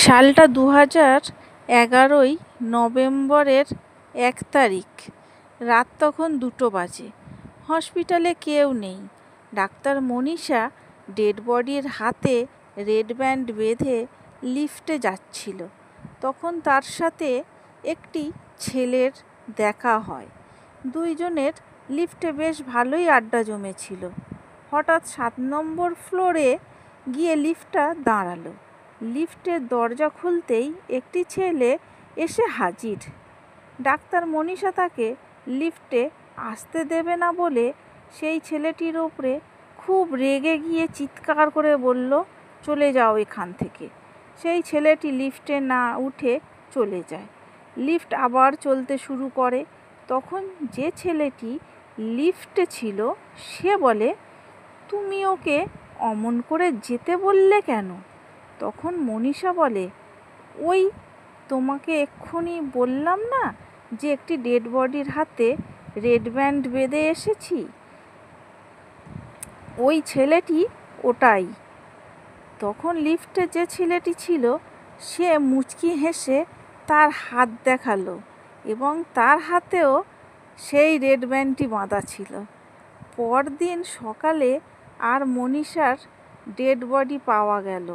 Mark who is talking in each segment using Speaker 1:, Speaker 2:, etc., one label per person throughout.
Speaker 1: সালটা 2011 নভেম্বরের 1 তারিখ। রাত তখন 2টো বাজে। হসপিটালে কেউ নেই। ডাক্তার মনীষা ডেড বডির হাতে রেড ব্যান্ড বেঁধে লিফটে যাচ্ছিল। তখন তার সাথে একটি ছেলের দেখা হয়। দুইজনের লিফটে বেশ ভালোই আড্ডা জমেছিল। হঠাৎ 7 নম্বর ফ্লোরে গিয়ে লিফটটা দাঁড়ালো। লিফটের দরজা খুলতেই একটি ছেলে এসে হাজির। ডাক্তার মনীষা তাকে লিফটে আসতে দেবে না বলে সেই ছেলেটির ওপরে খুব রেগে গিয়ে চিৎকার করে বলল, চলে যাও এখান থেকে। সেই ছেলেটি লিফটে না উঠে চলে যায়। লিফট আবার চলতে শুরু করে। তখন যে ছেলেটি লিফটে ছিল সে বলে, তুমি ওকে অমন করে যেতে বললে কেন? তখন মনীষা বলে, ওই তোমাকে এক্ষুনি বললাম না যে একটি ডেড বডির হাতে রেড ব্যান্ড বেঁধে এসেছি, ওই ছেলেটি ওটাই। তখন লিফটে যে ছেলেটি ছিল সে মুচকি হেসে তার হাত দেখালো এবং তার হাতেও সেই রেড ব্যান্ডটি বাঁধা ছিল। পরদিন সকালে আর মনীষার ডেড বডি পাওয়া গেল।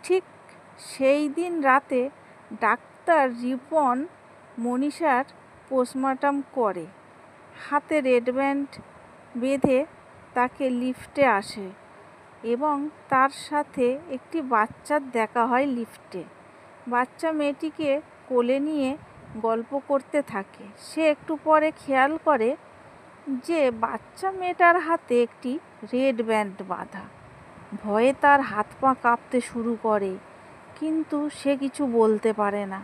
Speaker 1: ঠিক সেই দিন রাতে ডাক্তার রিপন মনীষার পোস্টমর্টম করে। হাতে রেড ব্যান্ড বেঁধে তাকে লিফটে আসে এবং তার সাথে একটি বাচ্চার দেখা হয় লিফটে। বাচ্চা মেয়েটিকে কোলে নিয়ে গল্প করতে থাকে। সে একটু পরে খেয়াল করে যে বাচ্চা মেয়েটার হাতে একটি রেড ব্যান্ড বাঁধা। ভয়ে তার হাত পা কাঁপতে শুরু করে, কিন্তু সে কিছু বলতে পারে না।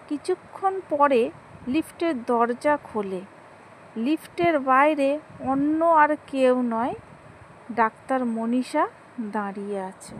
Speaker 1: কিছুক্ষণ পরে লিফটের দরজা খোলে। লিফটের বাইরে অন্য আর কেউ নয়, ডাক্তার মনীষা দাঁড়িয়ে আছে।